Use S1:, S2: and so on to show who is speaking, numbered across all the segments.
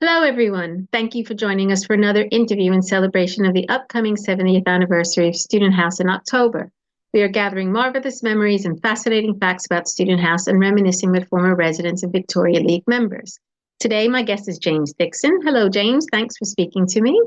S1: Hello, everyone. Thank you for joining us for another interview in celebration of the upcoming 70th anniversary of Student House in October. We are gathering marvelous memories and fascinating facts about Student House and reminiscing with former residents and Victoria League members. Today, my guest is James Dixon. Hello, James. Thanks for speaking to me.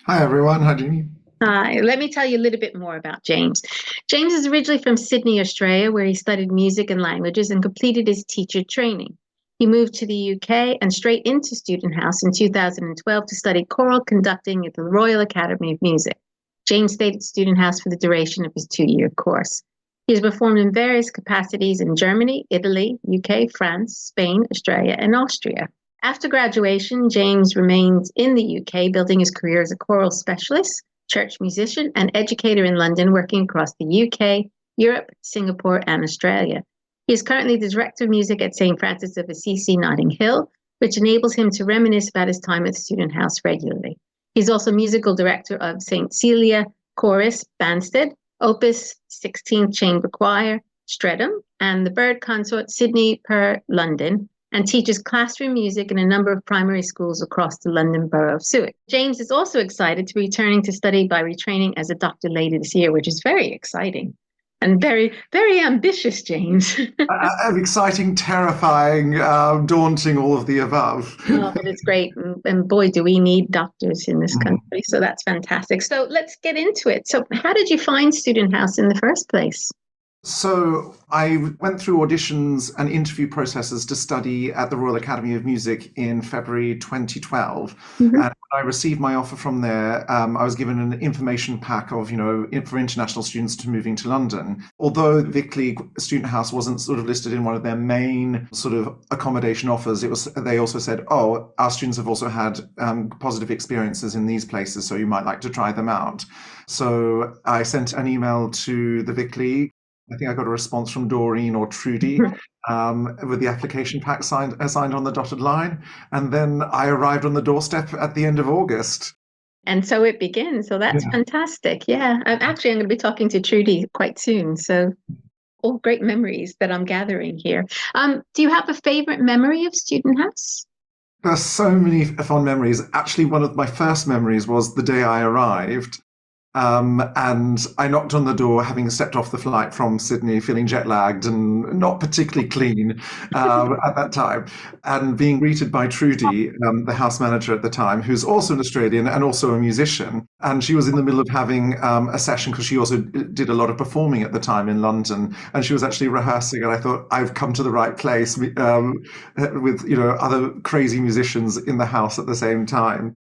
S2: Hi everyone, hi Jeannie.
S1: Hi. Let me tell you a little bit more about James. James is originally from Sydney, Australia, where he studied music and languages and completed his teacher training. He moved to the UK and straight into Student House in 2012 to study choral conducting at the Royal Academy of Music. James stayed at Student House for the duration of his 2-year course. He has performed in various capacities in Germany, Italy, UK, France, Spain, Australia, and Austria. After graduation, James remained in the UK, building his career as a choral specialist, church musician, and educator in London, working across the UK, Europe, Singapore, and Australia. He is currently the director of music at St Francis of Assisi, Notting Hill, which enables him to reminisce about his time at Student House regularly. He's also musical director of St Cecilia Chorus, Banstead, Opus XVI Chamber Choir, Streatham, and the Byrd Consort, Sydney-Pau-London, and teaches classroom music in a number of primary schools across the London Borough of Southwark. James is also excited to be returning to study by retraining as a doctor later this year, which is very exciting. And very, very ambitious, James.
S2: Exciting, terrifying, daunting, all of the above.
S1: Oh, but it's great. And boy, do we need doctors in this country. So that's fantastic. So let's get into it. So how did you find Student House in the first place?
S2: So I went through auditions and interview processes to study at the Royal Academy of Music in February 2012. And when I received my offer from there, I was given an information pack of, for international students to moving to London. Although Vic League Student House wasn't sort of listed in one of their main sort of accommodation offers, they also said, oh, our students have also had positive experiences in these places, so you might like to try them out. So I sent an email to the Vic League. I think I got a response from Doreen or Trudy with the application pack signed on the dotted line. And then I arrived on the doorstep at the end of August.
S1: And so it begins. So that's fantastic. Yeah. I'm going to be talking to Trudy quite soon. So all great memories that I'm gathering here. Do you have a favorite memory of Student House?
S2: There's so many fond memories. Actually, one of my first memories was the day I arrived. And I knocked on the door, having stepped off the flight from Sydney, feeling jet lagged and not particularly clean at that time, and being greeted by Trudy, the house manager at the time, who's also an Australian and also a musician. And she was in the middle of having a session because she also did a lot of performing at the time in London, and she was actually rehearsing. And I thought, I've come to the right place with other crazy musicians in the house at the same time.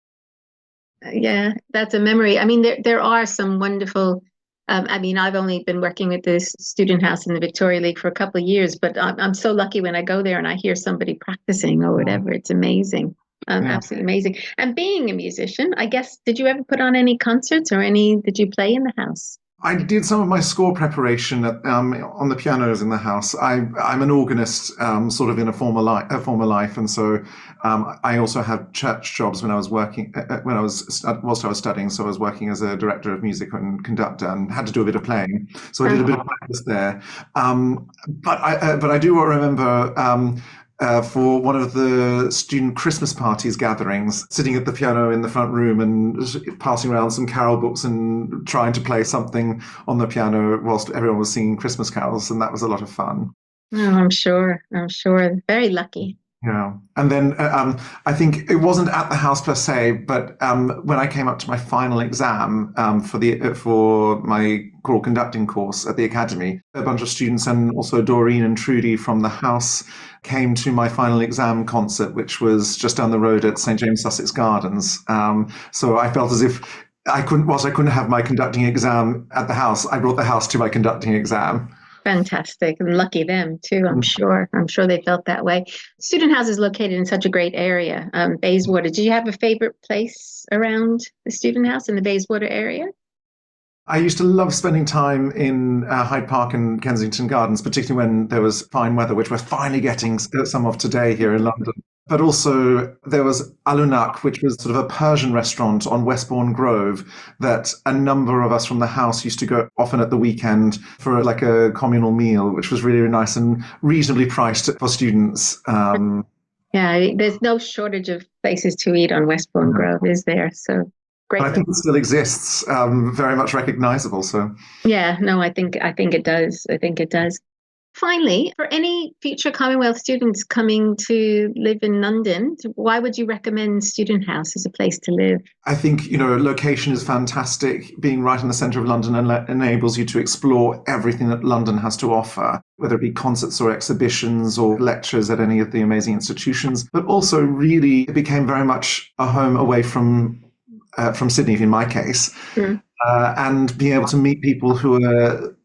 S1: Yeah, that's a memory. I mean, there are some wonderful. I've only been working with this Student House in the Victoria League for a couple of years, but I'm so lucky when I go there and I hear somebody practicing or whatever. It's amazing, absolutely amazing. And being a musician, I guess, did you ever put on any concerts or did you play in the house?
S2: I did some of my score preparation on the pianos in the house. I'm an organist, sort of in a former life, and so I also had church jobs when I was working whilst I was studying. So I was working as a director of music and conductor, and had to do a bit of playing. So I did a bit of practice there. But I do remember. For one of the student Christmas parties gatherings, sitting at the piano in the front room and passing around some carol books and trying to play something on the piano whilst everyone was singing Christmas carols, and that was a lot of fun.
S1: Oh, I'm sure. Very lucky.
S2: Yeah. And then I think it wasn't at the house per se, but when I came up to my final exam for my choral conducting course at the academy, a bunch of students and also Doreen and Trudy from the house came to my final exam concert, which was just down the road at St James Sussex Gardens. So I felt as if whilst I couldn't have my conducting exam at the house, I brought the house to my conducting exam.
S1: Fantastic. And lucky them too, I'm sure. I'm sure they felt that way. Student House is located in such a great area, Bayswater. Did you have a favorite place around the Student House in the Bayswater area?
S2: I used to love spending time in Hyde Park and Kensington Gardens, particularly when there was fine weather, which we're finally getting some of today here in London. But also there was Alunak, which was sort of a Persian restaurant on Westbourne Grove that a number of us from the house used to go often at the weekend for like a communal meal, which was really, really nice and reasonably priced for students.
S1: Yeah, there's no shortage of places to eat on Westbourne Grove, is there? So great.
S2: I think it still exists, very much recognizable. So
S1: yeah, no, I think it does. I think it does. Finally, for any future Commonwealth students coming to live in London, why would you recommend Student House as a place to live?
S2: I think, location is fantastic. Being right in the centre of London enables you to explore everything that London has to offer, whether it be concerts or exhibitions or lectures at any of the amazing institutions. But also, really, it became very much a home away from Sydney, in my case, and being able to meet people who are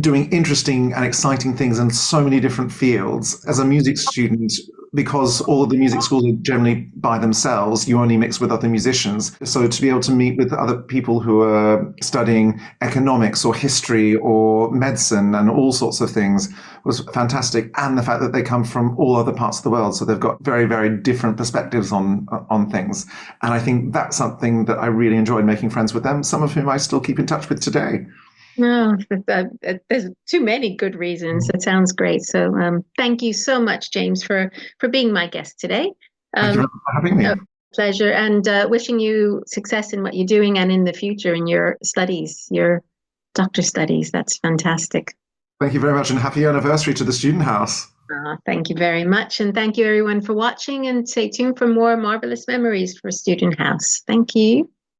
S2: doing interesting and exciting things in so many different fields. As a music student, because all of the music schools are generally by themselves, you only mix with other musicians. So to be able to meet with other people who are studying economics or history or medicine and all sorts of things was fantastic. And the fact that they come from all other parts of the world. So they've got very, very different perspectives on things. And I think that's something that I really enjoyed, making friends with them, some of whom I still keep in touch with today.
S1: No, there's too many good reasons. It sounds great. So thank you so much, James, for being my guest today.
S2: Thank you for having me.
S1: Pleasure, and wishing you success in what you're doing and in the future in your studies, your doctor studies. That's fantastic.
S2: Thank you very much, and happy anniversary to the Student House.
S1: Thank you very much, and thank you everyone for watching, and stay tuned for more Marvellous Memories for Student House. Thank you.